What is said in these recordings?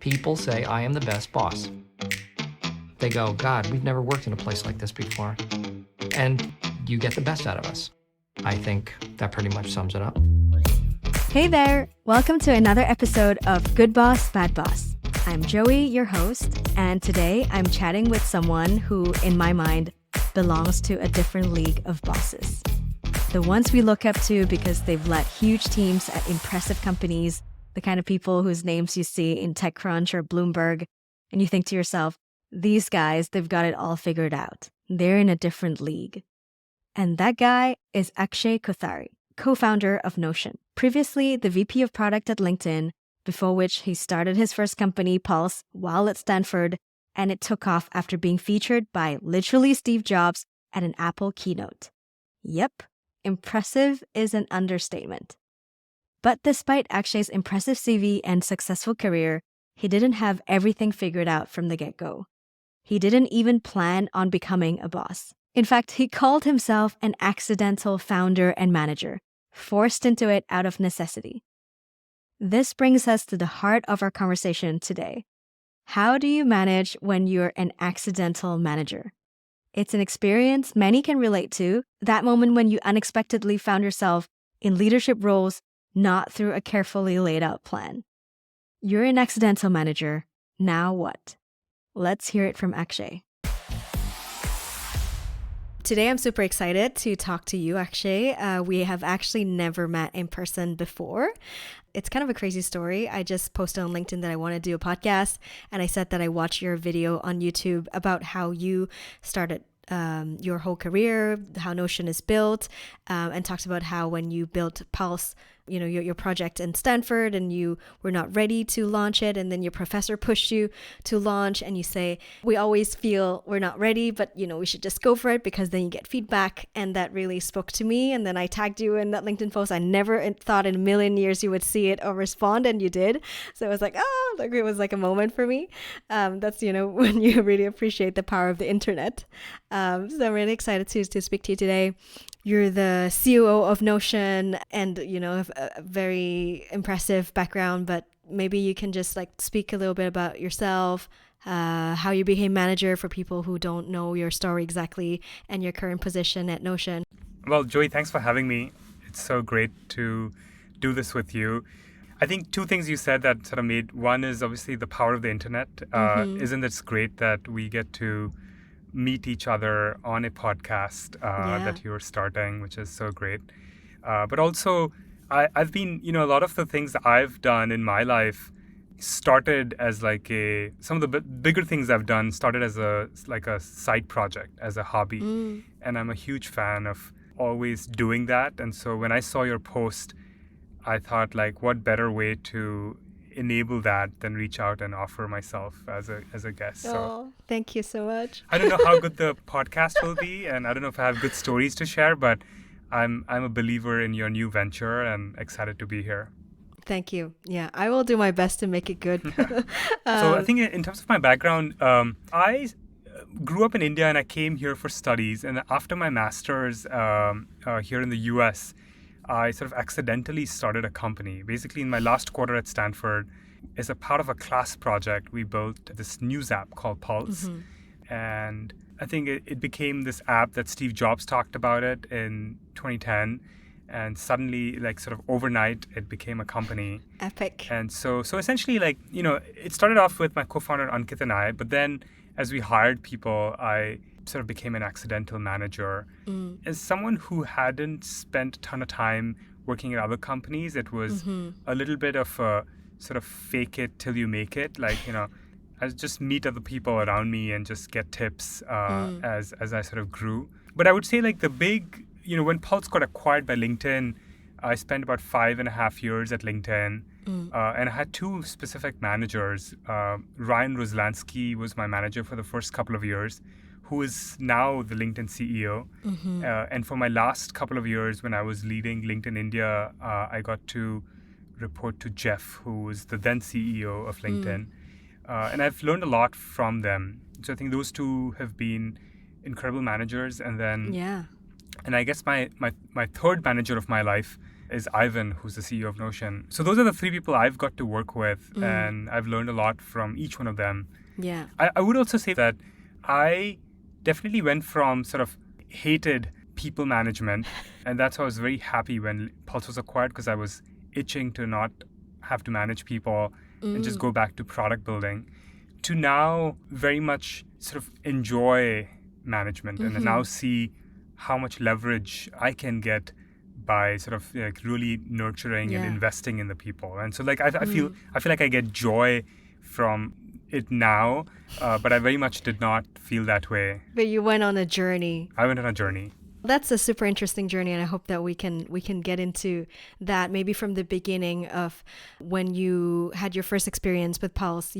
People say I am the best boss. They go, God, we've never worked in a place like this before. And you get the best out of us. I think that pretty much sums it up. Hey there! Welcome to another episode of Good Boss, Bad Boss. I'm Joey, your host, and today I'm chatting with someone who, in my mind, belongs to a different league of bosses. The ones we look up to because they've led huge teams at impressive companies, the kind of people whose names you see in TechCrunch or Bloomberg, and you think to yourself, these guys, they've got it all figured out. They're in a different league. And that guy is Akshay Kothari, co-founder of Notion. Previously, the VP of Product at LinkedIn, before which he started his first company, Pulse, while at Stanford, and it took off after being featured by literally Steve Jobs at an Apple keynote. Yep, impressive is an understatement. But despite Akshay's impressive CV and successful career, he didn't have everything figured out from the get-go. He didn't even plan on becoming a boss. In fact, he called himself an accidental founder and manager, forced into it out of necessity. This brings us to the heart of our conversation today. How do you manage when you're an accidental manager? It's an experience many can relate to, that moment when you unexpectedly found yourself in leadership roles not through a carefully laid out plan. You're an accidental manager. Now what? Let's hear it from Akshay. Today, I'm super excited to talk to you, Akshay. We have actually never met in person before. It's kind of a crazy story. I just posted on LinkedIn that I want to do a podcast, and I said that I watched your video on YouTube about how you started your whole career, how Notion is built, and talked about how when you built Pulse, you know, your project in Stanford, and you were not ready to launch it, and then your professor pushed you to launch, and you say, we always feel we're not ready, but you know, we should just go for it because then you get feedback. And that really spoke to me. And then I tagged you in that LinkedIn post. I never thought in a million years you would see it or respond, and you did. So it was like, oh, like it was like a moment for me. That's, you know, when you really appreciate the power of the internet. So I'm really excited to speak to you today. You're the COO of Notion and, you know, have a very impressive background, but maybe you can just like speak a little bit about yourself, how you became manager for people who don't know your story exactly, and your current position at Notion. Well, Joey, thanks for having me. It's so great to do this with you. I think two things you said that sort of made, one is obviously the power of the internet. Isn't it great that we get to meet each other on a podcast that you're starting, which is so great. But also, I've been, you know, a lot of the things that I've done in my life started as like some of the bigger things I've done started as a side project, as a hobby. And I'm a huge fan of always doing that. And so when I saw your post, I thought, like, what better way to enable that than reach out and offer myself as a guest. So thank you so much. I don't know how good the podcast will be, and I don't know if I have good stories to share, but I'm a believer in your new venture and excited to be here. Thank you. Yeah, I will do my best to make it good. So I think in terms of my background, I grew up in India and I came here for studies. And after my master's here in the US, I sort of accidentally started a company. Basically, in my last quarter at Stanford, as a part of a class project, we built this news app called Pulse. And I think it became this app that Steve Jobs talked about it in 2010. And suddenly, like sort of overnight, it became a company. Epic. And so essentially, like, you know, it started off with my co-founder Ankit and I, but then as we hired people, I sort of became an accidental manager. As someone who hadn't spent a ton of time working at other companies, it was a little bit of a sort of fake it till you make it. Like, you know, I just meet other people around me and just get tips as I sort of grew. But I would say, like, the big, you know, when Pulse got acquired by LinkedIn, I spent about 5.5 years at LinkedIn. And I had two specific managers. Ryan Roslansky was my manager for the first couple of years, who is now the LinkedIn CEO. And for my last couple of years, when I was leading LinkedIn India, I got to report to Jeff, who was the then CEO of LinkedIn. And I've learned a lot from them. So I think those two have been incredible managers. And then, and I guess my third manager of my life is Ivan, who's the CEO of Notion. So those are the three people I've got to work with, and I've learned a lot from each one of them. Yeah. I would also say that I definitely went from sort of hated people management, and that's why I was very happy when Pulse was acquired, because I was itching to not have to manage people and just go back to product building, to now very much sort of enjoy management and now see how much leverage I can get by sort of like really nurturing and investing in the people. And so like I feel like I get joy from it now, but I very much did not feel that way. But you went on a journey. I went on a journey. That's a super interesting journey, and I hope that we can get into that maybe from the beginning of when you had your first experience with Pulse.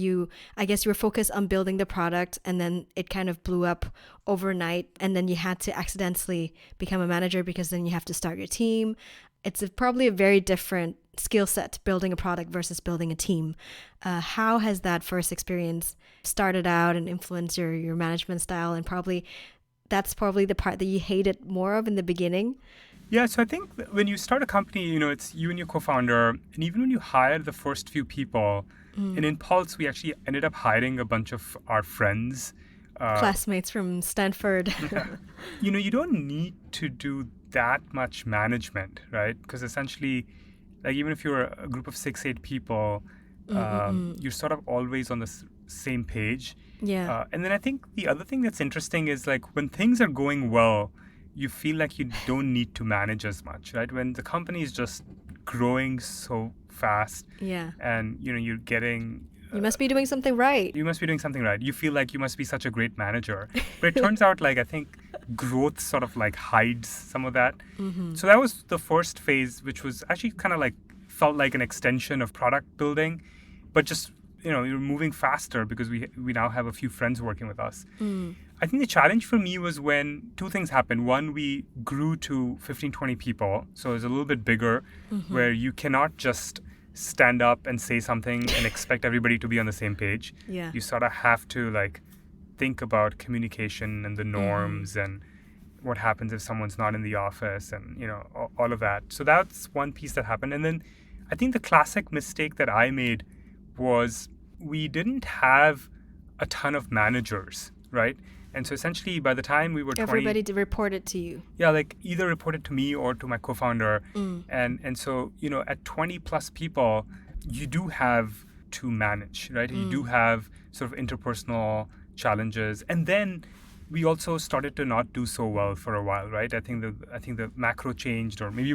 I guess you were focused on building the product, and then it kind of blew up overnight, and then you had to accidentally become a manager because then you have to start your team. It's probably a very different skill set, building a product versus building a team. How has that first experience started out and influenced your management style, and that's probably the part that you hated more of in the beginning? Yeah, so I think when you start a company, it's you and your co-founder, and even when you hire the first few people, and in Pulse, we actually ended up hiring a bunch of our friends. Classmates from Stanford. You don't need to do that much management, right? Because essentially, like even if you're a group of 6-8 people, you're sort of always on the same page. Yeah. And then I think the other thing that's interesting is like when things are going well, you feel like you don't need to manage as much, right? When the company is just growing so fast, and you're getting. You must be doing something right. You must be doing something right. You feel like you must be such a great manager. But it turns out like I think growth sort of like hides some of that. So that was the first phase, which was actually kind of like felt like an extension of product building, but just you're moving faster because we now have a few friends working with us. I think the challenge for me was when two things happened. One, we grew to 15, 20 people. So it was a little bit bigger where you cannot just stand up and say something and expect everybody to be on the same page. Yeah. You sort of have to like think about communication and the norms and what happens if someone's not in the office and, all of that. So that's one piece that happened. And then I think the classic mistake that I made was we didn't have a ton of managers, right? And so essentially by the time we were 20... Everybody reported to you. Yeah, like either reported to me or to my co-founder. And so, at 20 plus people, you do have to manage, right? You do have sort of interpersonal challenges. And then we also started to not do so well for a while, right? I think the macro changed, or maybe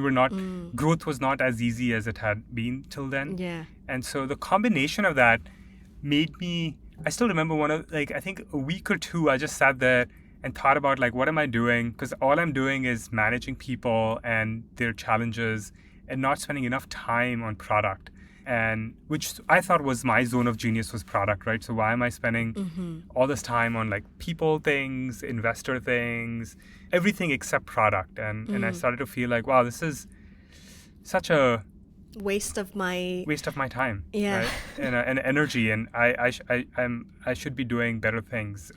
growth was not as easy as it had been till then. Yeah. And so the combination of that made me, I still remember I think a week or two, I just sat there and thought about like, what am I doing? Because all I'm doing is managing people and their challenges and not spending enough time on product. And which I thought was my zone of genius was product, right? So why am I spending all this time on like people things, investor things, everything except product? And I started to feel like, wow, this is such a waste of my time, yeah, right? and energy, and I should be doing better things.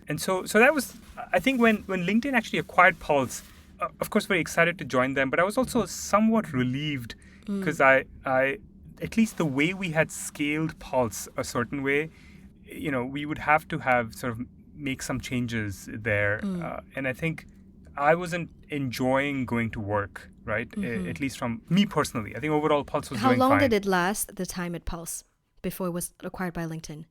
And so that was, I think when LinkedIn actually acquired Pulse, of course very excited to join them, but I was also somewhat relieved because I at least the way we had scaled Pulse a certain way, we would have to have sort of make some changes there. And I think I wasn't enjoying going to work, right? At least from me personally. I think overall Pulse was doing fine. How long did it last, the time at Pulse, before it was acquired by LinkedIn?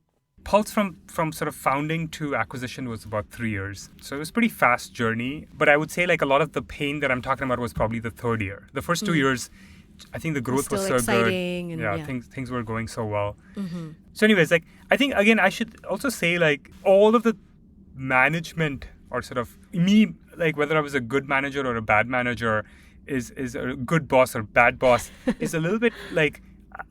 Pulse from sort of founding to acquisition was about 3 years. So it was a pretty fast journey. But I would say like a lot of the pain that I'm talking about was probably the third year. The first 2 years, I think the growth was so exciting good. And things were going so well. So anyways, like I think again I should also say like all of the management or sort of me, like whether I was a good manager or a bad manager is a good boss or bad boss is a little bit like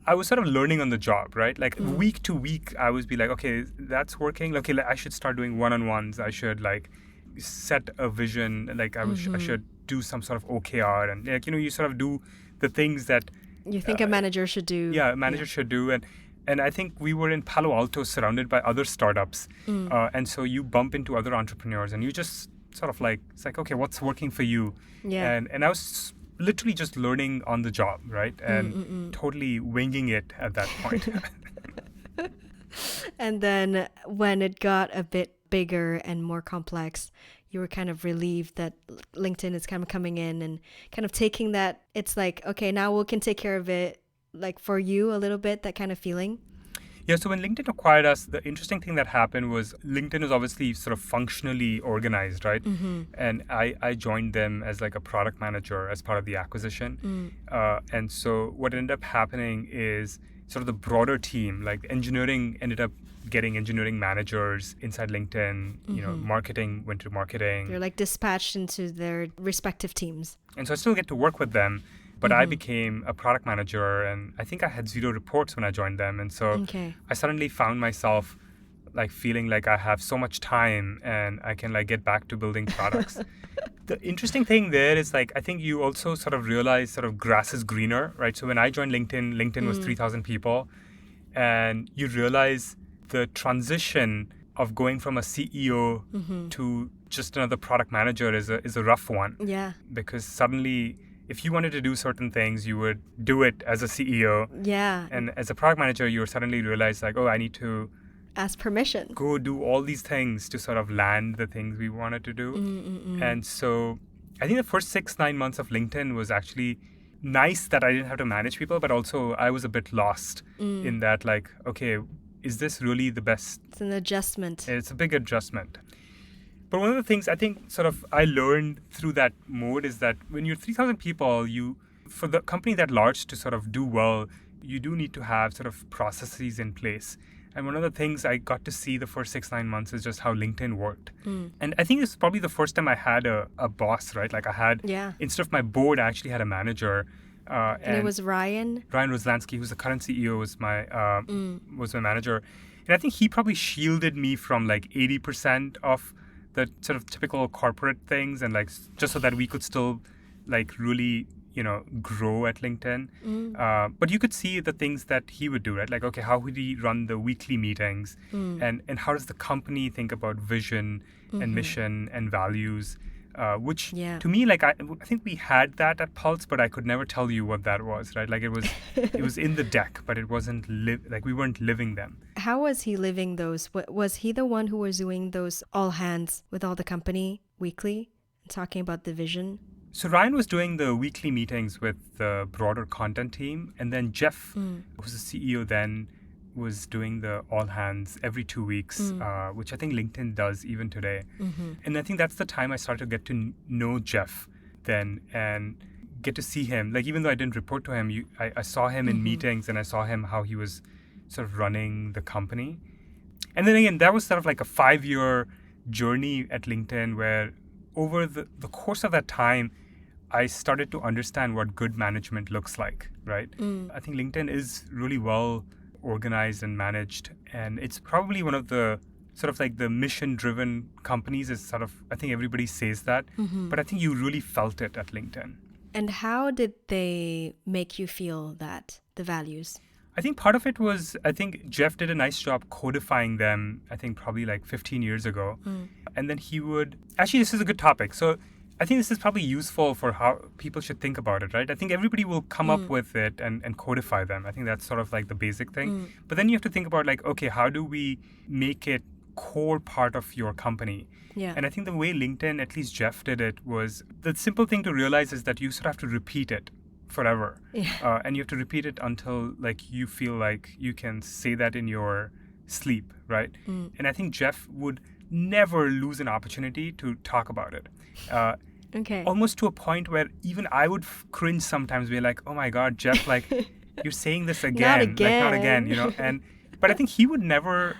I was sort of learning on the job, right? Like week to week I would be like, okay, that's working. Okay, I should start doing one-on-ones. I should like set a vision. Like I should do some sort of OKR and like you sort of do the things that you think a manager should do. Yeah, a manager should do. And I think we were in Palo Alto surrounded by other startups. And so you bump into other entrepreneurs and you just sort of like, it's like, okay, what's working for you? Yeah. And I was literally just learning on the job, right? And totally winging it at that point. And then when it got a bit bigger and more complex, you were kind of relieved that LinkedIn is kind of coming in and kind of taking that. It's like, okay, now we can take care of it, like for you a little bit, that kind of feeling. Yeah, so when LinkedIn acquired us, the interesting thing that happened was LinkedIn was obviously sort of functionally organized, right? And I joined them as like a product manager as part of the acquisition. And so what ended up happening is sort of the broader team, like engineering ended up getting engineering managers inside LinkedIn, marketing went to marketing. They're like dispatched into their respective teams. And so I still get to work with them. But I became a product manager, and I think I had 0 reports when I joined them. And so I suddenly found myself like feeling like I have so much time and I can like get back to building products. The interesting thing there is like, I think you also sort of realize sort of grass is greener, right? So when I joined LinkedIn, LinkedIn was 3,000 people, and you realize the transition of going from a CEO to just another product manager is a rough one. Yeah. Because suddenly, if you wanted to do certain things, you would do it as a CEO. Yeah. And as a product manager, you suddenly realize like, oh, I need to ask permission. Go do all these things to sort of land the things we wanted to do. And so I think the first 6-9 months of LinkedIn was actually nice that I didn't have to manage people, but also I was a bit lost in that like, okay, is this really the best? It's an adjustment. It's a big adjustment. But one of the things I think sort of I learned through that mode is that when you're 3,000 people, for the company that large to sort of do well, you do need to have sort of processes in place. And one of the things I got to see the first 6-9 months is just how LinkedIn worked. And I think it's probably the first time I had a boss, right? Like I had, instead of my board, I actually had a manager. And it was Ryan? Ryan Roslansky, who's the current CEO, was my manager. And I think he probably shielded me from like 80% of the sort of typical corporate things, and like just so that we could still like really grow at LinkedIn. But you could see the things that he would do, right? Like, okay, how would he run the weekly meetings, and how does the company think about vision and mission and values, which to me, like I think we had that at Pulse, but I could never tell you what that was, right? Like it was in the deck, but it wasn't like we weren't living them. How was he living those? Was he the one who was doing those all hands with all the company weekly and talking about the vision? So Ryan was doing the weekly meetings with the broader content team, and then Jeff, who was the CEO then, was doing the all hands every 2 weeks, which I think LinkedIn does even today. And I think that's the time I started to get to know Jeff then and get to see him. Like even though I didn't report to him, I saw him in meetings, and I saw him how he was sort of running the company. And then again, that was sort of like a 5-year journey at LinkedIn where over the course of that time, I started to understand what good management looks like, right? I think LinkedIn is really well organized and managed, and it's probably one of the sort of like the mission-driven companies is sort of, I think everybody says that, but I think you really felt it at LinkedIn. And how did they make you feel that, the values? I think part of it was, I think Jeff did a nice job codifying them, I think probably like 15 years ago. And then he would, actually this is a good topic. So I think this is probably useful for how people should think about it, right? I think everybody will come up with it and codify them. I think that's sort of like the basic thing. But then you have to think about like, okay, how do we make it core part of your company? Yeah. And I think the way LinkedIn, at least Jeff did it, was the simple thing to realize is that you sort of have to repeat it forever. Yeah. And you have to repeat it until like you feel like you can say that in your sleep, right? And I think Jeff would never lose an opportunity to talk about it. Okay. Almost to a point where even I would cringe sometimes, be like, oh my God, Jeff, like you're saying this again. Not again. Like not again, And but I think he would never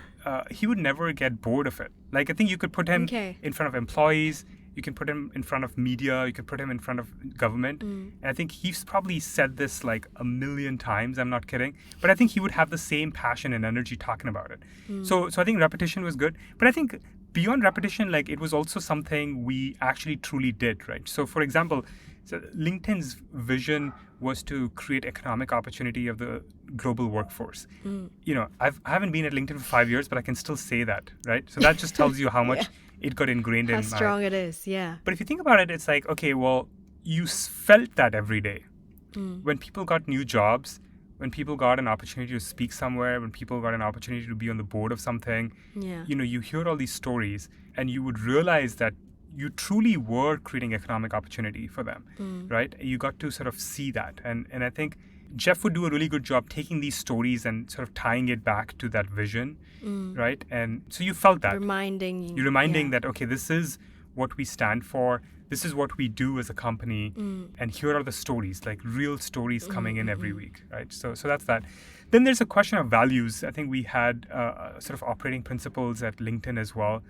get bored of it. Like I think you could put him in front of employees, you can put him in front of media, you could put him in front of government. And I think he's probably said this like a million times, I'm not kidding. But I think he would have the same passion and energy talking about it. So I think repetition was good. But I think beyond repetition, like it was also something we actually truly did, right? So for example, LinkedIn's vision was to create economic opportunity of the global workforce. I haven't been at LinkedIn for 5 years, but I can still say that, right? So that just tells you how much it got ingrained in how strong it is, yeah. But if you think about it, it's like, okay, well, you felt that every day. When people got new jobs, when people got an opportunity to speak somewhere, when people got an opportunity to be on the board of something, Yeah. you hear all these stories and you would realize that you truly were creating economic opportunity for them, right? You got to sort of see that. And I think Jeff would do a really good job taking these stories and sort of tying it back to that vision, right? And so you felt that. Reminding. You're reminding that, okay, this is what we stand for. This is what we do as a company. And here are the stories, like real stories coming in every week, right? So that's that. Then there's a question of values. I think we had sort of operating principles at LinkedIn as well.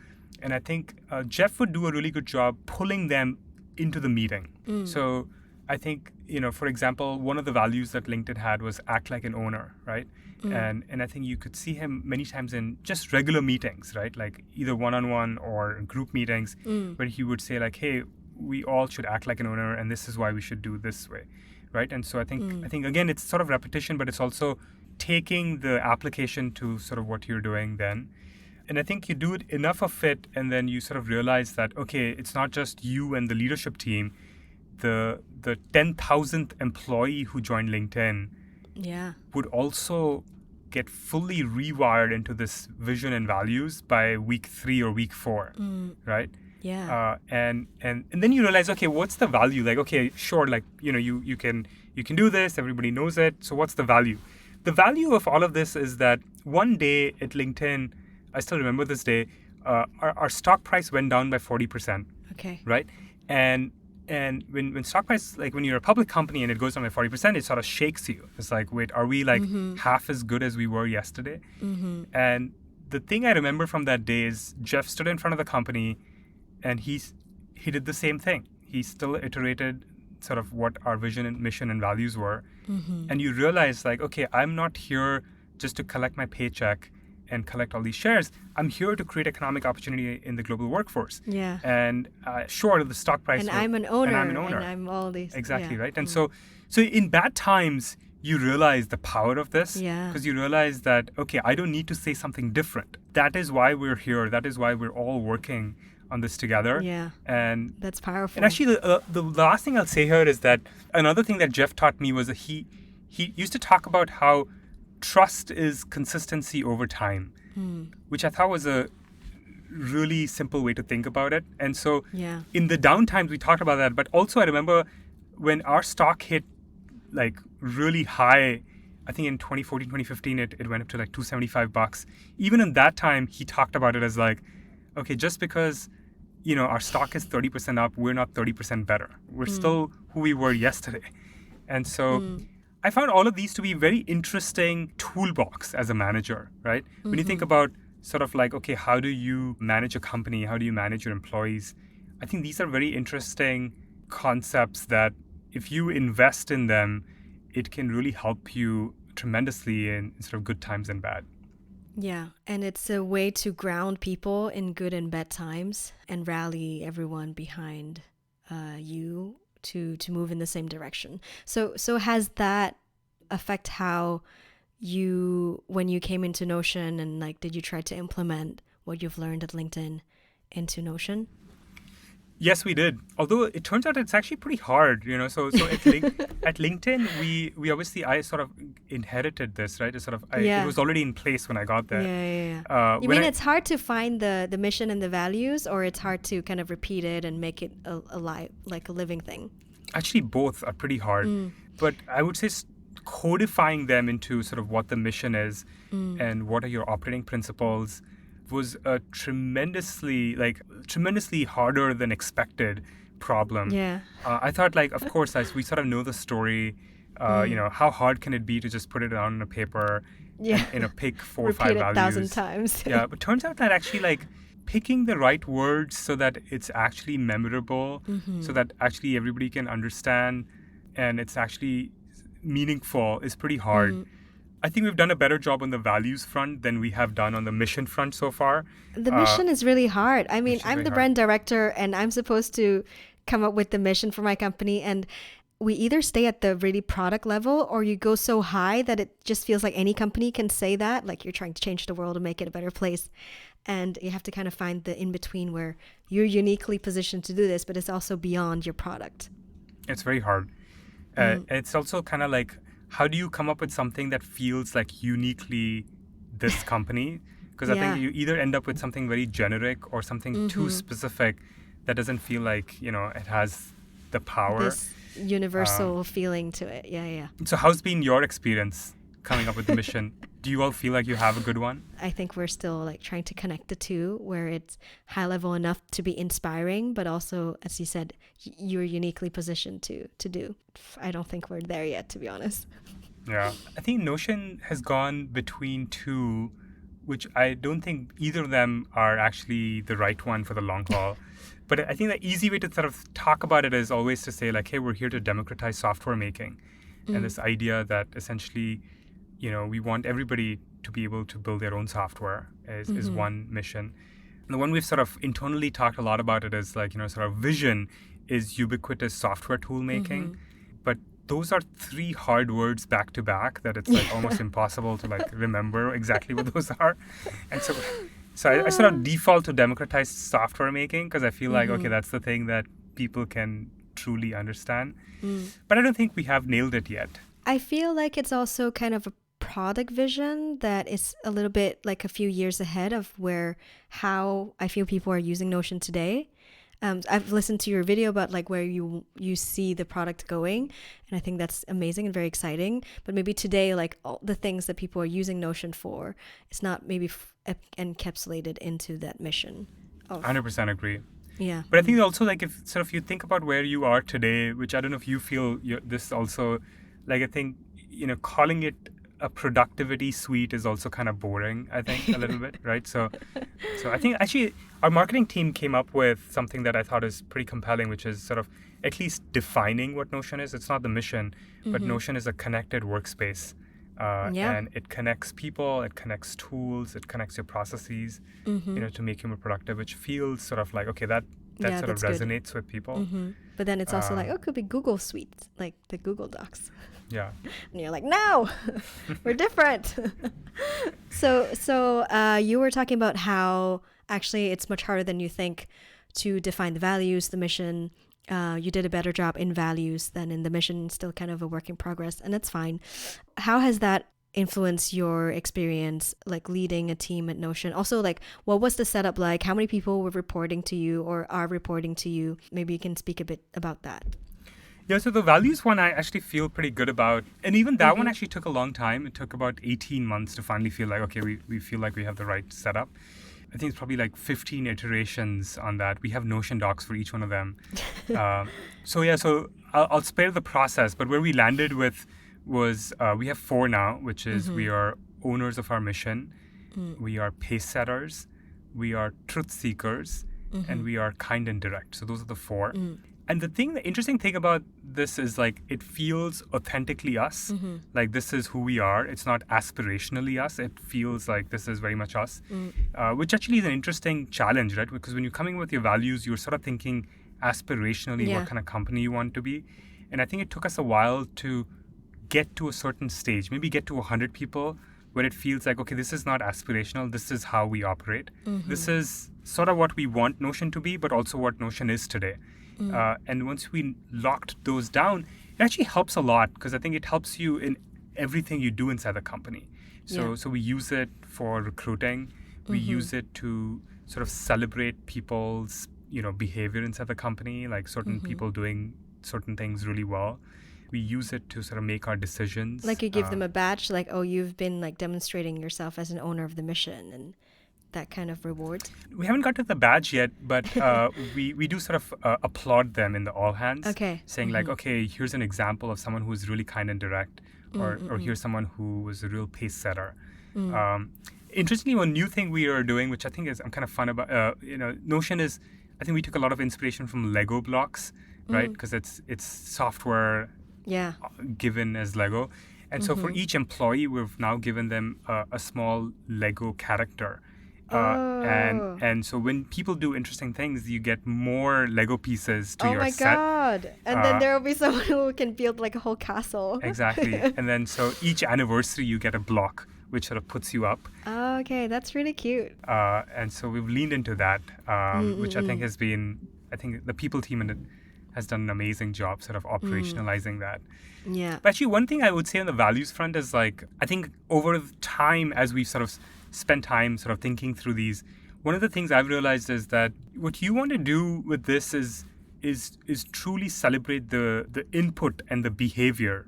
And I think Jeff would do a really good job pulling them into the meeting. So I think, for example, one of the values that LinkedIn had was act like an owner, right? And I think you could see him many times in just regular meetings, right? Like either one-on-one or group meetings, where he would say like, hey, we all should act like an owner, and this is why we should do this way, right? And so I think again, it's sort of repetition, but it's also taking the application to sort of what you're doing then. And I think you do it enough of it, and then you sort of realize that, okay, it's not just you and the leadership team. The 10,000th employee who joined LinkedIn would also get fully rewired into this vision and values by week 3 or week 4, right? Yeah. And then you realize, okay, what's the value? Like, okay, sure, like, you can do this, everybody knows it. So what's the value? The value of all of this is that one day at LinkedIn, I still remember this day, our stock price went down by 40%. Okay. Right? And when stock price, like when you're a public company and it goes down by 40%, it sort of shakes you. It's like, wait, are we like half as good as we were yesterday? And the thing I remember from that day is Jeff stood in front of the company and he did the same thing. He still iterated sort of what our vision and mission and values were. And you realize like, okay, I'm not here just to collect my paycheck and collect all these shares. I'm here to create economic opportunity in the global workforce. Yeah. And sure, the stock price. And I'm an owner. And I'm all these. Exactly, right? And so in bad times, you realize the power of this. Yeah. Because you realize that, okay, I don't need to say something different. That is why we're here. That is why we're all working on this together. Yeah. And that's powerful. And actually, the last thing I'll say here is that another thing that Jeff taught me was that he used to talk about how trust is consistency over time, which I thought was a really simple way to think about it. And so in the down times, we talked about that. But also I remember when our stock hit like really high, I think in 2014, 2015, it went up to like $275. Even in that time, he talked about it as like, okay, just because, our stock is 30% up, we're not 30% better. We're still who we were yesterday. And so I found all of these to be very interesting toolbox as a manager, right? When you think about sort of like, okay, how do you manage a company? How do you manage your employees? I think these are very interesting concepts that if you invest in them, it can really help you tremendously in sort of good times and bad. Yeah, and it's a way to ground people in good and bad times and rally everyone behind you to move in the same direction. So has that affect how when you came into Notion, and like, did you try to implement what you've learned at LinkedIn into Notion? Yes, we did. Although it turns out it's actually pretty hard, So at LinkedIn, we obviously, I sort of inherited this, right? It was already in place when I got there. Yeah. You mean it's hard to find the mission and the values, or it's hard to kind of repeat it and make it alive, like a living thing? Actually, both are pretty hard. But I would say codifying them into sort of what the mission is and what are your operating principles was a tremendously harder than expected problem. Yeah. I thought, like, of course, as we sort of know the story, how hard can it be to just put it down on a paper and pick 4 or 5 values? Repeat it 1,000 times. Yeah, but turns out that actually, like, picking the right words so that it's actually memorable, so that actually everybody can understand and it's actually meaningful is pretty hard. I think we've done a better job on the values front than we have done on the mission front so far. The mission is really hard. I mean, I'm the brand director and I'm supposed to come up with the mission for my company, and we either stay at the really product level or you go so high that it just feels like any company can say that, like you're trying to change the world and make it a better place. And you have to kind of find the in-between where you're uniquely positioned to do this, but it's also beyond your product. It's very hard. It's also kind of like, how do you come up with something that feels like uniquely this company? Because I think Yeah. you either end up with something very generic or something too specific that doesn't feel like, it has the power. This universal feeling to it. Yeah, yeah. So how's been your experience coming up with the mission? Do you all feel like you have a good one? I think we're still like trying to connect the two where it's high level enough to be inspiring, but also, as you said, you're uniquely positioned to do. I don't think we're there yet, to be honest. Yeah. I think Notion has gone between two, which I don't think either of them are actually the right one for the long haul. But I think the easy way to sort of talk about it is always to say, like, hey, we're here to democratize software making. And this idea that essentially, we want everybody to be able to build their own software is one mission. And the one we've sort of internally talked a lot about it is like, sort of vision is ubiquitous software tool making. But those are three hard words back to back that it's like almost impossible to like remember exactly what those are. And so I sort of default to democratized software making because I feel like, okay, that's the thing that people can truly understand. But I don't think we have nailed it yet. I feel like it's also kind of a product vision that is a little bit like a few years ahead of how I feel people are using Notion today. I've listened to your video about like where you see the product going, and I think that's amazing and very exciting. But maybe today, like all the things that people are using Notion for, it's not maybe encapsulated into that mission. 100% agree. Yeah. But I think also like if you think about where you are today, which I don't know if you feel this also, like I think, calling it a productivity suite is also kind of boring, I think, a little bit, right? So I think actually our marketing team came up with something that I thought is pretty compelling, which is sort of at least defining what Notion is. It's not the mission, but Notion is a connected workspace. And it connects people, it connects tools, it connects your processes, to make you more productive, which feels sort of like, okay, that sort of resonates with people. But then it's also like, it could be Google Suite, like the Google Docs. Yeah. And you're like, no, we're different. So you were talking about how actually it's much harder than you think to define the values, the mission. You did a better job in values than in the mission, still kind of a work in progress, and that's fine. How has that influenced your experience, like leading a team at Notion? Also, like, what was the setup like? How many people were reporting to you or are reporting to you? Maybe you can speak a bit about that. Yeah, so the values one I actually feel pretty good about. And even that one actually took a long time. It took about 18 months to finally feel like, okay, we feel like we have the right setup. I think it's probably like 15 iterations on that. We have Notion docs for each one of them. So I'll spare the process. But where we landed with was we have 4 now, which is we are owners of our mission, we are pace setters, we are truth seekers, and we are kind and direct. So those are the 4. And the interesting thing about this is like it feels authentically us. Like this is who we are. It's not aspirationally us. It feels like this is very much us, which actually is an interesting challenge, right? Because when you're coming with your values, you're sort of thinking aspirationally what kind of company you want to be. And I think it took us a while to get to a certain stage, maybe get to 100 people where it feels like, okay, this is not aspirational. This is how we operate. This is sort of what we want Notion to be, but also what Notion is today. And once we locked those down, it actually helps a lot because I think it helps you in everything you do inside the company. So we use it for recruiting. We use it to sort of celebrate people's, behavior inside the company, like certain people doing certain things really well. We use it to sort of make our decisions. Like you give them a badge, like, oh, you've been like demonstrating yourself as an owner of the mission and that kind of reward. We haven't got to the badge yet, but we do sort of applaud them in the all hands. Okay. Saying like, okay, here's an example of someone who's really kind and direct, or here's someone who was a real pace setter. Interestingly, one new thing we are doing, which I think is I'm kind of fun about, Notion is, I think we took a lot of inspiration from Lego blocks, right? Because it's software given as Lego. And so for each employee, we've now given them a small Lego character. And so when people do interesting things, you get more Lego pieces to your set. Oh my God. And then there will be someone who can build like a whole castle. Exactly. And then so each anniversary, you get a block, which sort of puts you up. Oh, okay. That's really cute. And so we've leaned into that, which I think has been, I think the people team has done an amazing job sort of operationalizing that. Yeah. But actually, one thing I would say on the values front is like, I think over time, as we've sort of spent time sort of thinking through these, one of the things I've realized is that what you want to do with this is truly celebrate the input and the behavior,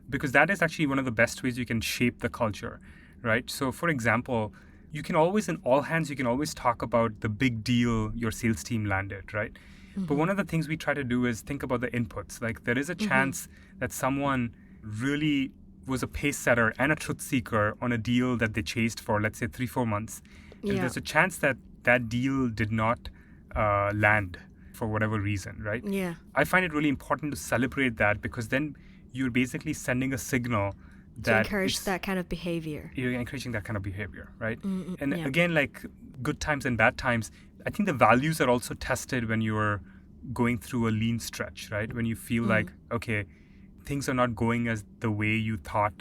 because that is actually one of the best ways you can shape the culture, right? So for example, you can always, in all hands, you can always talk about the big deal your sales team landed, right? But one of the things we try to do is think about the inputs. Like there is a chance that someone really was a pace setter and a truth seeker on a deal that they chased for, let's say, 3-4 months. And there's a chance that that deal did not land for whatever reason, right? Yeah. I find it really important to celebrate that, because then you're basically sending a signal To encourage that kind of behavior. You're encouraging that kind of behavior, right? Mm-hmm. And again, like good times and bad times, I think the values are also tested when you're going through a lean stretch, right? When you feel like, okay, things are not going as the way you thought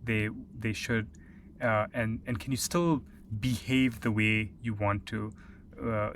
they should, and can you still behave the way you want to,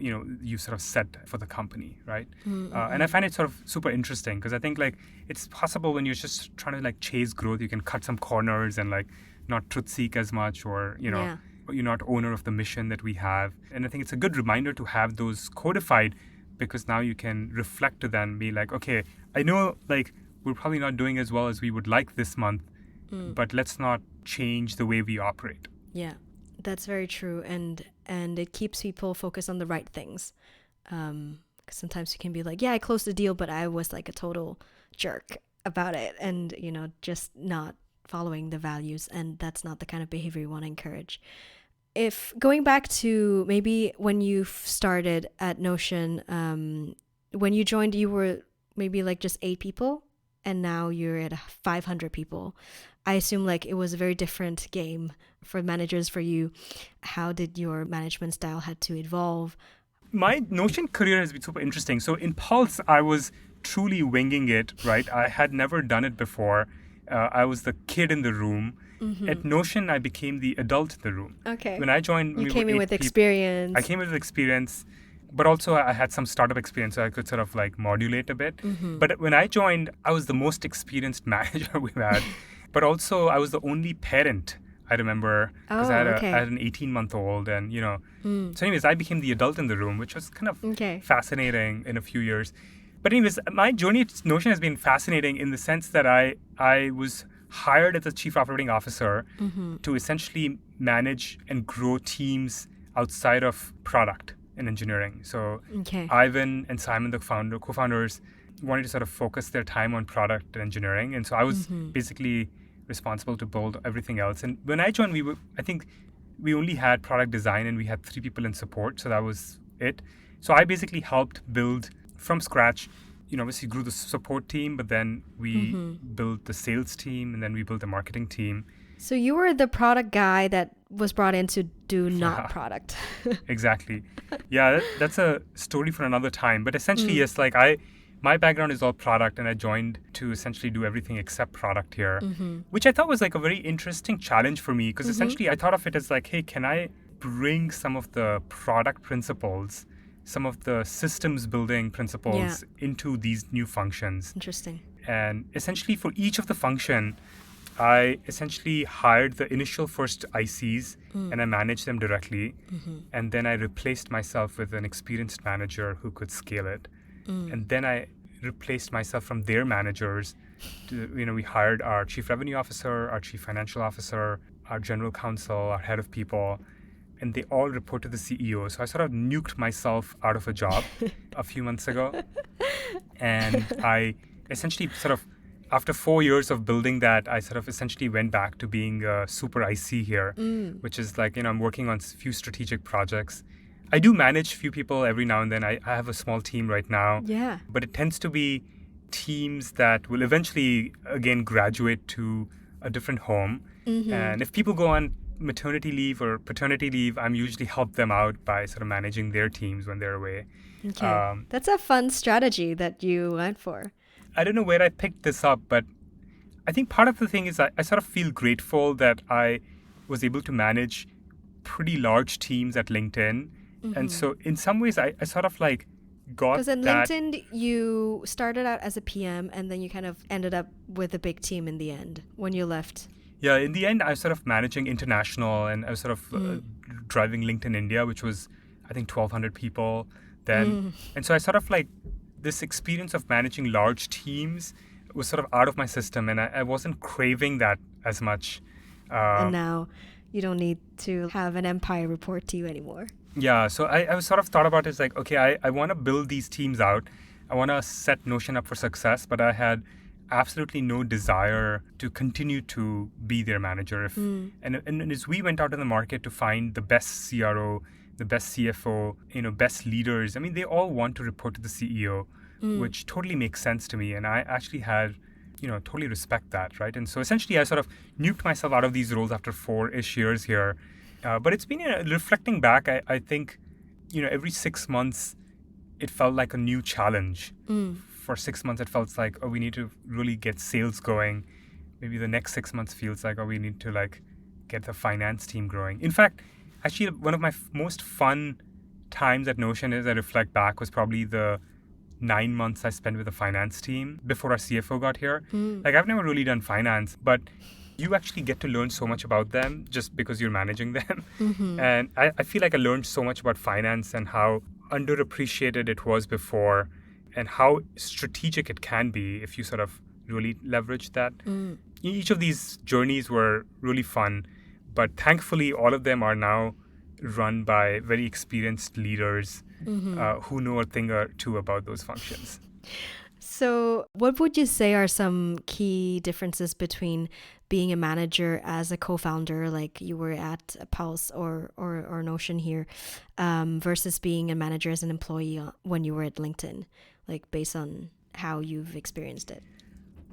you sort of set for the company, right? And I find it sort of super interesting, because I think like it's possible when you're just trying to like chase growth, you can cut some corners and like not truth seek as much, or you're not owner of the mission that we have. And I think it's a good reminder to have those codified, because now you can reflect to them, be like, okay, I know like we're probably not doing as well as we would like this month, but let's not change the way we operate. Yeah, that's very true. And it keeps people focused on the right things. Because sometimes you can be like, yeah, I closed the deal, but I was like a total jerk about it, and just not following the values, and that's not the kind of behavior you want to encourage. If going back to maybe when you started at Notion, when you joined, you were maybe like just 8 people, and now you're at 500 people. I assume like it was a very different game for managers for you. How did your management style had to evolve? My Notion career has been super interesting. So in Pulse, I was truly winging it, right? I had never done it before. I was the kid in the room. At Notion, I became the adult in the room. Okay. When I joined, you came in with experience. I came in with experience, but also I had some startup experience, so I could sort of like modulate a bit. But when I joined, I was the most experienced manager we've had. But also, I was the only parent, I remember, because I had an 18-month-old, and So anyways, I became the adult in the room, which was kind of fascinating in a few years. But anyways, my journey at Notion has been fascinating in the sense that I was hired as a chief operating officer to essentially manage and grow teams outside of product and engineering. So Ivan and Simon, the co-founders, wanted to sort of focus their time on product and engineering. And so I was basically responsible to build everything else. And when I joined, I think we only had product design, and we had 3 people in support. So that was it. So I basically helped build from scratch. Obviously grew the support team, but then we built the sales team, and then we built the marketing team. So you were the product guy that was brought in to do not product. Exactly. Yeah, that's a story for another time. But essentially, yes, like my background is all product, and I joined to essentially do everything except product here, which I thought was like a very interesting challenge for me, because essentially I thought of it as like, hey, can I bring some of the product principles, some of the systems building principles into these new functions? Interesting. And essentially for each of the function, I essentially hired the initial first ICs and I managed them directly. And then I replaced myself with an experienced manager who could scale it. And then I replaced myself from their managers. We hired our chief revenue officer, our chief financial officer, our general counsel, our head of people, and they all report to the CEO. So I sort of nuked myself out of a job a few months ago. And I essentially sort of, after 4 years of building that, I sort of essentially went back to being a super IC here, which is like, I'm working on a few strategic projects. I do manage a few people every now and then. I have a small team right now. Yeah. But it tends to be teams that will eventually, again, graduate to a different home. And if people go on maternity leave or paternity leave, I'm usually help them out by sort of managing their teams when they're away. Okay. That's a fun strategy that you went for. I don't know where I picked this up, but I think part of the thing is I sort of feel grateful that I was able to manage pretty large teams at LinkedIn. And so in some ways, I sort of like got Because in that. LinkedIn, you started out as a PM and then you kind of ended up with a big team in the end when you left. Yeah, in the end, I was sort of managing international, and I was sort of driving LinkedIn India, which was, I think, 1,200 people then. And so I sort of like this experience of managing large teams was sort of out of my system, and I wasn't craving that as much. And now you don't need to have an empire report to you anymore. Yeah, so I was sort of thought about it as like, okay, I want to build these teams out. I want to set Notion up for success, but I had absolutely no desire to continue to be their manager. And as we went out in the market to find the best CRO, the best CFO, best leaders, I mean, they all want to report to the CEO, which totally makes sense to me. And I actually had, totally respect that, right? And so essentially, I sort of nuked myself out of these roles after 4-ish years here. But it's been, reflecting back, I think, every 6 months, it felt like a new challenge. For 6 months, it felt like, oh, we need to really get sales going. Maybe the next 6 months feels like, oh, we need to like get the finance team growing. In fact, actually, one of my most fun times at Notion, as I reflect back, was probably the 9 months I spent with the finance team before our CFO got here. Like, I've never really done finance, but you actually get to learn so much about them just because you're managing them. And I feel like I learned so much about finance and how underappreciated it was before, and how strategic it can be if you sort of really leverage that. Each of these journeys were really fun, but thankfully all of them are now run by very experienced leaders who know a thing or two about those functions. So what would you say are some key differences between being a manager as a co-founder, like you were at Pulse or Notion here, versus being a manager as an employee when you were at LinkedIn, like based on how you've experienced it?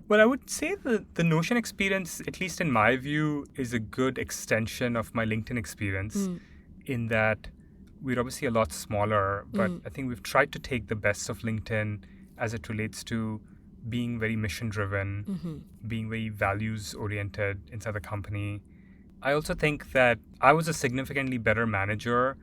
Well, I would say the Notion experience, at least in my view, is a good extension of my LinkedIn experience in that we're obviously a lot smaller, but I think we've tried to take the best of LinkedIn as it relates to being very mission driven, being very values oriented inside the company. I also think that I was a significantly better manager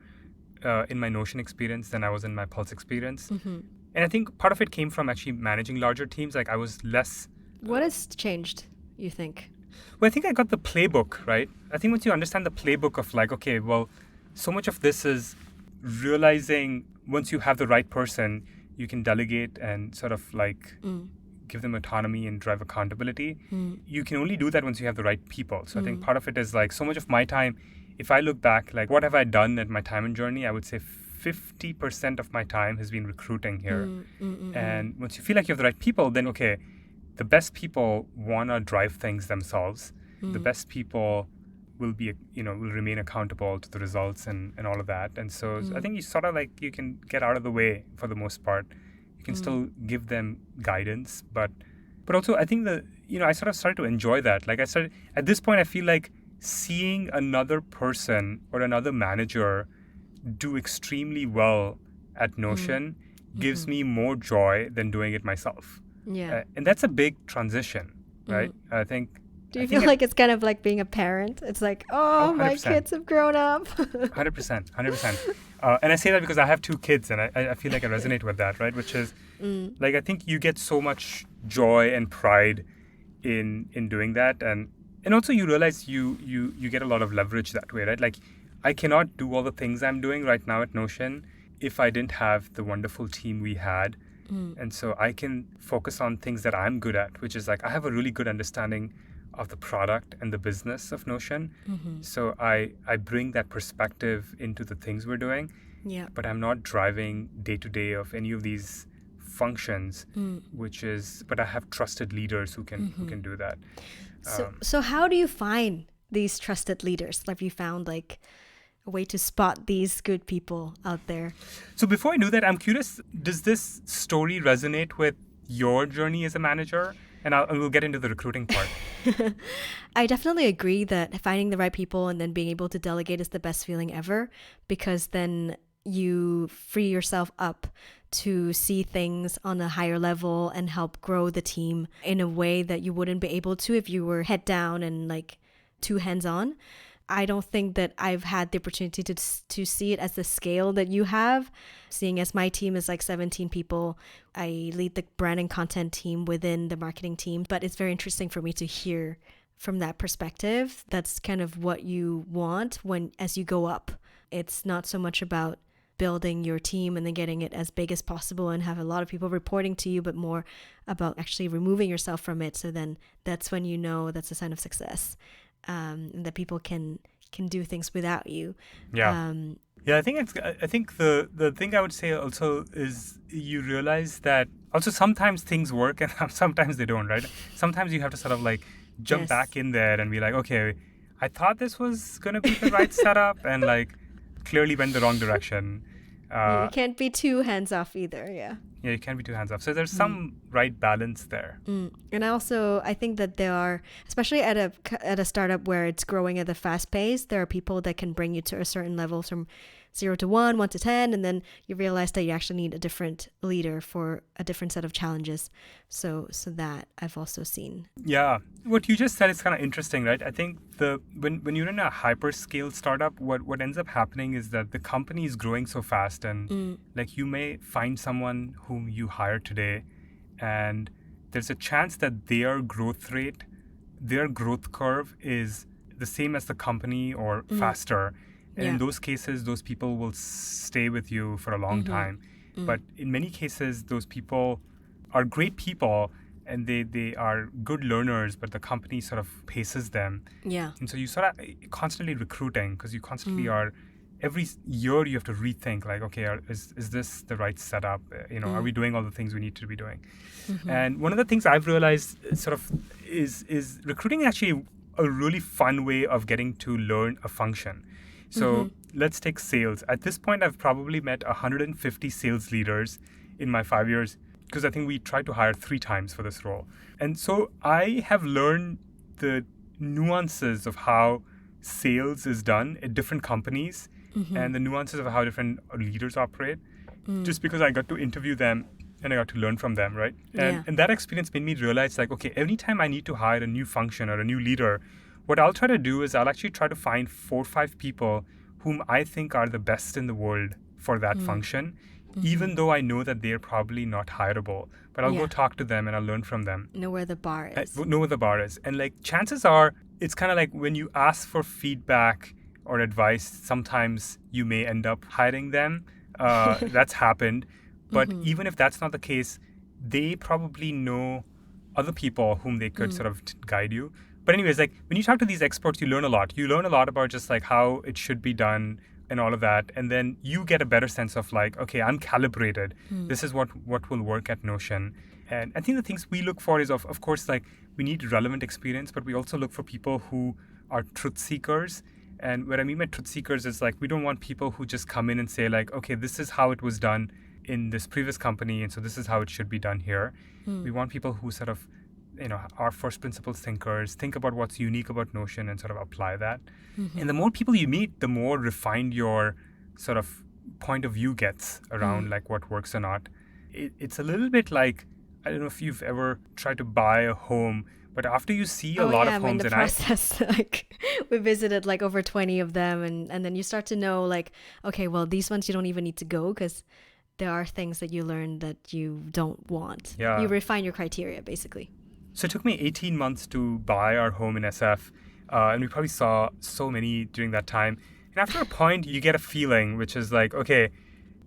in my Notion experience than I was in my Pulse experience. And I think part of it came from actually managing larger teams. Like, I was less. What has changed, you think? Well, I think I got the playbook, right? I think once you understand the playbook of like, okay, well, so much of this is realizing once you have the right person, you can delegate and sort of like give them autonomy and drive accountability. You can only do that once you have the right people. So I think part of it is like so much of my time, if I look back, like what have I done at my time and journey, I would say 50% of my time has been recruiting here. And once you feel like you have the right people, then okay, the best people want to drive things themselves. The best people will be, will remain accountable to the results and all of that. And so I think you sort of like, you can get out of the way for the most part. You can still give them guidance, but also I think that, I sort of started to enjoy that. Like at this point, I feel like seeing another person or another manager do extremely well at Notion gives me more joy than doing it myself. Yeah. And that's a big transition, right? I think. Do you feel like it's kind of like being a parent? It's like, oh, my kids have grown up. 100%. And I say that because I have 2 kids, and I feel like I resonate with that, right? Which is, like, I think you get so much joy and pride in doing that. And also you realize you get a lot of leverage that way, right? Like, I cannot do all the things I'm doing right now at Notion if I didn't have the wonderful team we had. And so I can focus on things that I'm good at, which is like, I have a really good understanding of the product and the business of Notion. So I bring that perspective into the things we're doing. Yeah. But I'm not driving day to day of any of these functions, but I have trusted leaders who can do that. So how do you find these trusted leaders? Have you found like a way to spot these good people out there? So before I do that, I'm curious, does this story resonate with your journey as a manager? And we'll get into the recruiting part. I definitely agree that finding the right people and then being able to delegate is the best feeling ever, because then you free yourself up to see things on a higher level and help grow the team in a way that you wouldn't be able to if you were head down and like too hands-on. I don't think that I've had the opportunity to see it as the scale that you have. Seeing as my team is like 17 people, I lead the brand and content team within the marketing team. But it's very interesting for me to hear from that perspective. That's kind of what you want as you go up. It's not so much about building your team and then getting it as big as possible and have a lot of people reporting to you, but more about actually removing yourself from it. So then that's when you know that's a sign of success. And that people can do things without you. Yeah. I think the thing I would say also is you realize that also sometimes things work and sometimes they don't, right? Sometimes you have to sort of like jump back in there and be like, okay, I thought this was going to be the right setup and like clearly went the wrong direction. You can't be too hands off either. Yeah, you can't be too hands off. So there's some right balance there. And I think that there are, especially at a startup where it's growing at a fast pace, there are people that can bring you to a certain level from 0 to 1, 1 to 10, and then you realize that you actually need a different leader for a different set of challenges. So that I've also seen. Yeah, what you just said is kind of interesting, right? I think when you're in a hyperscale startup, what ends up happening is that the company is growing so fast, and like you may find someone whom you hire today, and there's a chance that their growth curve is the same as the company or faster. And in those cases, those people will stay with you for a long time. But in many cases, those people are great people and they are good learners, but the company sort of paces them. Yeah. And so you sort of constantly recruiting because you constantly are, every year you have to rethink like, okay, is this the right setup? Are we doing all the things we need to be doing? And one of the things I've realized sort of is recruiting actually a really fun way of getting to learn a function. So let's take sales. At this point, I've probably met 150 sales leaders in my 5 years because I think we tried to hire 3 times for this role. And so I have learned the nuances of how sales is done at different companies and the nuances of how different leaders operate just because I got to interview them and I got to learn from them, right? And that experience made me realize like, okay, every time I need to hire a new function or a new leader, what I'll try to do is I'll actually try to find 4 or 5 people whom I think are the best in the world for that function, even though I know that they're probably not hireable. But I'll go talk to them and I'll learn from them. Know where the bar is. Know where the bar is. And like chances are, it's kind of like when you ask for feedback or advice, sometimes you may end up hiring them. That's happened. But even if that's not the case, they probably know other people whom they could sort of guide you. But anyways, like when you talk to these experts, you learn a lot. You learn a lot about just like how it should be done and all of that. And then you get a better sense of like, okay, I'm calibrated. This is what will work at Notion. And I think the things we look for is, of course, like we need relevant experience, but we also look for people who are truth seekers. And what I mean by truth seekers is like, we don't want people who just come in and say like, okay, this is how it was done in this previous company. And so this is how it should be done here. We want people who sort of, are first principles thinkers, think about what's unique about Notion and sort of apply that. And the more people you meet, the more refined your sort of point of view gets around like what works or not. It's a little bit like, I don't know if you've ever tried to buy a home, but after you see a lot of homes, in the process, like we visited like over 20 of them, and then you start to know like, okay, well, these ones you don't even need to go because there are things that you learn that you don't want. Yeah. You refine your criteria, basically. So it took me 18 months to buy our home in SF, and we probably saw so many during that time. And after a point, you get a feeling, which is like, okay,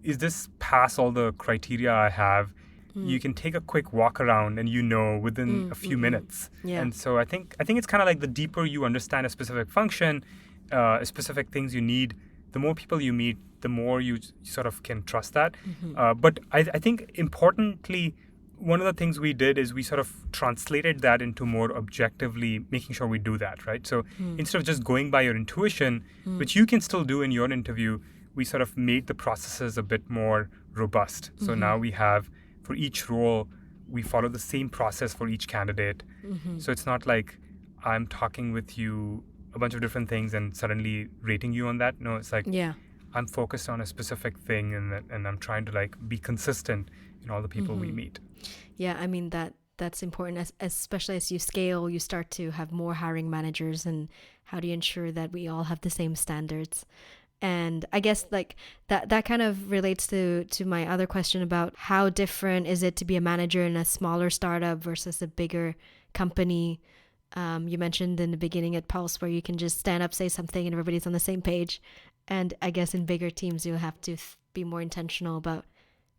is this past all the criteria I have? You can take a quick walk around and within a few minutes. Yeah. And so I think it's kind of like the deeper you understand a specific function, specific things you need, the more people you meet, the more you sort of can trust that. But I think importantly, one of the things we did is we sort of translated that into more objectively making sure we do that, right? So instead of just going by your intuition, which you can still do in your interview, we sort of made the processes a bit more robust. So now we have, for each role, we follow the same process for each candidate. So it's not like I'm talking with you a bunch of different things and suddenly rating you on that. No, it's like I'm focused on a specific thing and I'm trying to like be consistent in all the people we meet. Yeah, I mean that that's important, especially as you scale, you start to have more hiring managers, and how do you ensure that we all have the same standards? And I guess like that kind of relates to my other question about how different is it to be a manager in a smaller startup versus a bigger company. You mentioned in the beginning at Pulse where you can just stand up, say something, and everybody's on the same page. And I guess in bigger teams, you'll have to be more intentional about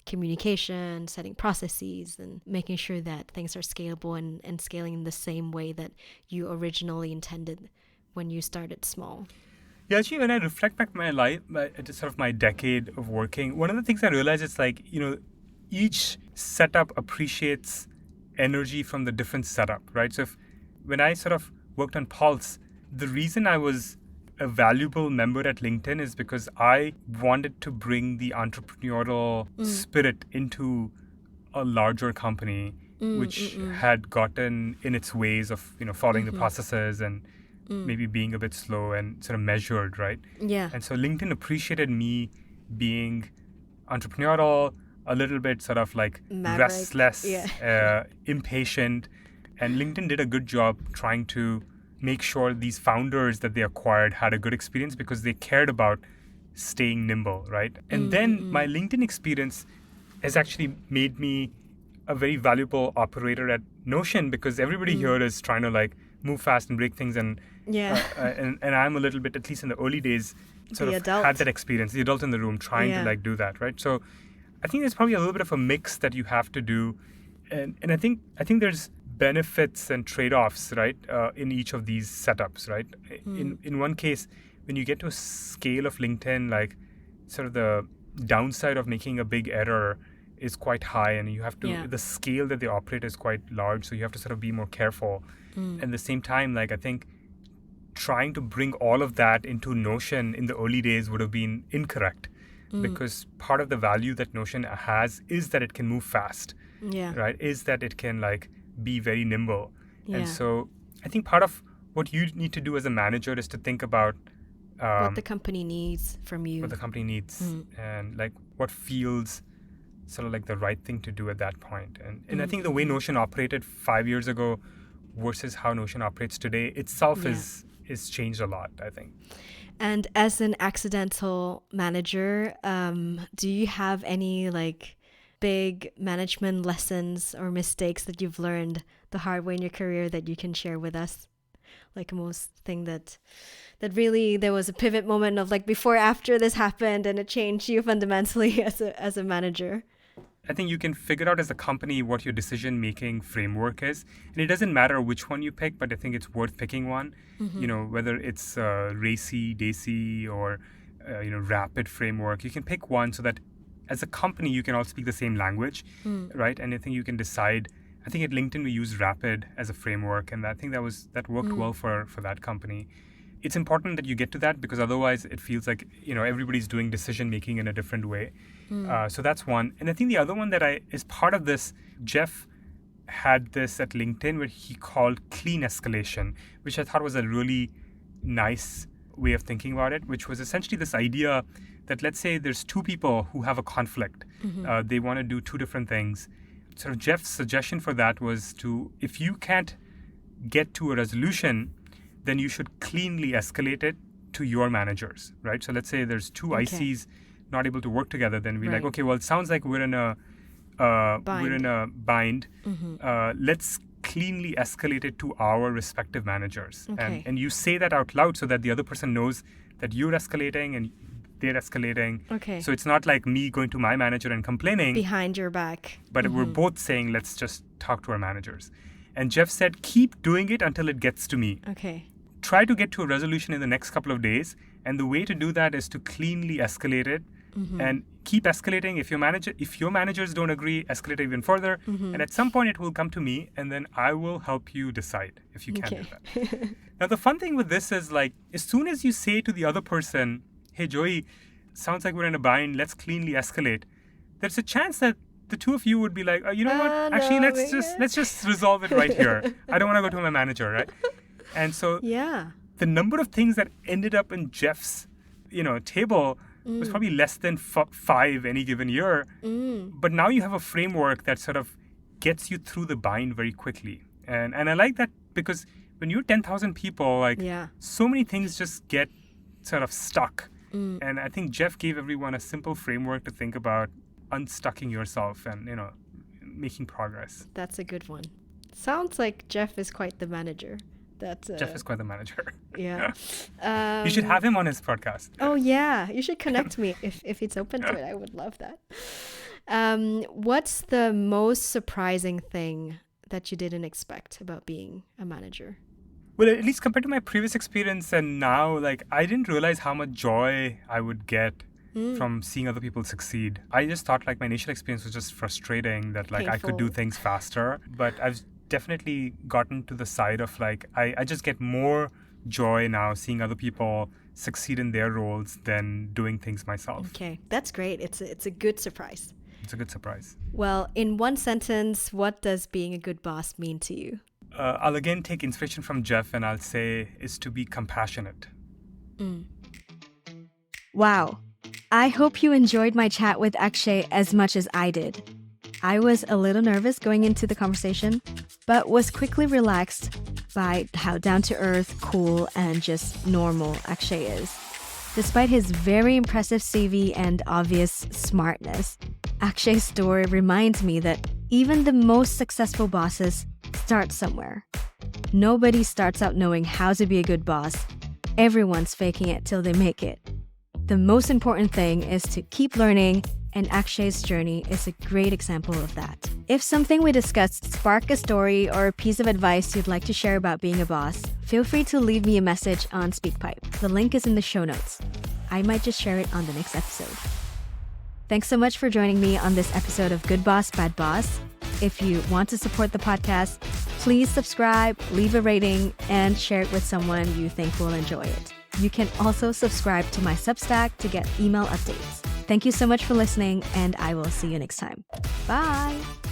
communication, setting processes, and making sure that things are scalable and scaling in the same way that you originally intended when you started small. Yeah, actually, when I reflect back my life, sort of my decade of working, one of the things I realized is like, each setup appreciates energy from the different setup, right? So when I sort of worked on Pulse, the reason I was a valuable member at LinkedIn is because I wanted to bring the entrepreneurial spirit into a larger company, which had gotten in its ways of, following the processes and maybe being a bit slow and sort of measured, right? Yeah. And so LinkedIn appreciated me being entrepreneurial, a little bit sort of like Maverick. restless, impatient. And LinkedIn did a good job trying to make sure these founders that they acquired had a good experience because they cared about staying nimble, right? And then my LinkedIn experience has actually made me a very valuable operator at Notion because everybody here is trying to like move fast and break things, and and I'm a little bit, at least in the early days, sort The of adult. had that experience, the adult in the room trying to like do that, right? So I think there's probably a little bit of a mix that you have to do, and I think there's benefits and trade-offs, right, in each of these setups, right? In one case, when you get to a scale of LinkedIn, like sort of the downside of making a big error is quite high, and you have to the scale that they operate is quite large, so you have to sort of be more careful. At the same time, like I think trying to bring all of that into Notion in the early days would have been incorrect because part of the value that Notion has is that it can move fast, right? Is that it can like be very nimble. And so I think part of what you need to do as a manager is to think about what the company needs from you. What the company needs and like what feels sort of like the right thing to do at that point. And I think the way Notion operated 5 years ago versus how Notion operates today itself is changed a lot, I think. And as an accidental manager, do you have any like big management lessons or mistakes that you've learned the hard way in your career that you can share with us? Like most thing that really there was a pivot moment of like before, after this happened and it changed you fundamentally as a manager. I think you can figure out as a company what your decision-making framework is. And it doesn't matter which one you pick, but I think it's worth picking one. Whether it's RACI, DACI, or rapid framework. You can pick one so that as a company, you can all speak the same language, right? And I think you can decide. I think at LinkedIn, we use rapid as a framework. And I think that worked well for that company. It's important that you get to that because otherwise it feels like, everybody's doing decision-making in a different way. So that's one. And I think the other one that is part of this, Jeff had this at LinkedIn where he called clean escalation, which I thought was a really nice way of thinking about it, which was essentially this idea that let's say there's two people who have a conflict. They want to do two different things. Sort of Jeff's suggestion for that was if you can't get to a resolution, then you should cleanly escalate it to your managers, right? So let's say there's two ICs not able to work together, then we're like, okay, well, it sounds like we're in a bind. Let's cleanly escalate it to our respective managers. And you say that out loud so that the other person knows that you're escalating and they're escalating. So it's not like me going to my manager and complaining. Behind your back. But we're both saying, let's just talk to our managers. And Jeff said, keep doing it until it gets to me. Try to get to a resolution in the next couple of days. And the way to do that is to cleanly escalate it and keep escalating. If your managers don't agree, escalate even further. And at some point it will come to me and then I will help you decide if you can do that. Now, the fun thing with this is like, as soon as you say to the other person, hey, Joey, sounds like we're in a bind, let's cleanly escalate. There's a chance that the two of you would be like, oh, you know what? Actually, let's just resolve it right here. I don't want to go to my manager, right? And so the number of things that ended up in Jeff's, table was probably less than 5 any given year. But now you have a framework that sort of gets you through the bind very quickly. And I like that because when you're 10,000 people, like so many things just get sort of stuck. And I think Jeff gave everyone a simple framework to think about unstucking yourself and, making progress. That's a good one. Sounds like Jeff is quite the manager. Jeff is quite the manager. Yeah. You should have him on his podcast. Oh, yeah. You should connect me if it's open to it. I would love that. What's the most surprising thing that you didn't expect about being a manager? Well, at least compared to my previous experience and now, like, I didn't realize how much joy I would get from seeing other people succeed. I just thought like my initial experience was just frustrating that like I could do things faster. But I've definitely gotten to the side of like, I just get more joy now seeing other people succeed in their roles than doing things myself. Okay, that's great. It's a good surprise. It's a good surprise. Well, in one sentence, what does being a good boss mean to you? I'll again take inspiration from Jeff and I'll say is to be compassionate. Wow. I hope you enjoyed my chat with Akshay as much as I did. I was a little nervous going into the conversation, but was quickly relaxed by how down-to-earth, cool, and just normal Akshay is. Despite his very impressive CV and obvious smartness, Akshay's story reminds me that even the most successful bosses start somewhere. Nobody starts out knowing how to be a good boss. Everyone's faking it till they make it. The most important thing is to keep learning, and Akshay's journey is a great example of that. If something we discussed sparked a story or a piece of advice you'd like to share about being a boss, feel free to leave me a message on SpeakPipe. The link is in the show notes. I might just share it on the next episode. Thanks so much for joining me on this episode of Good Boss, Bad Boss. If you want to support the podcast, please subscribe, leave a rating, and share it with someone you think will enjoy it. You can also subscribe to my Substack to get email updates. Thank you so much for listening, and I will see you next time. Bye!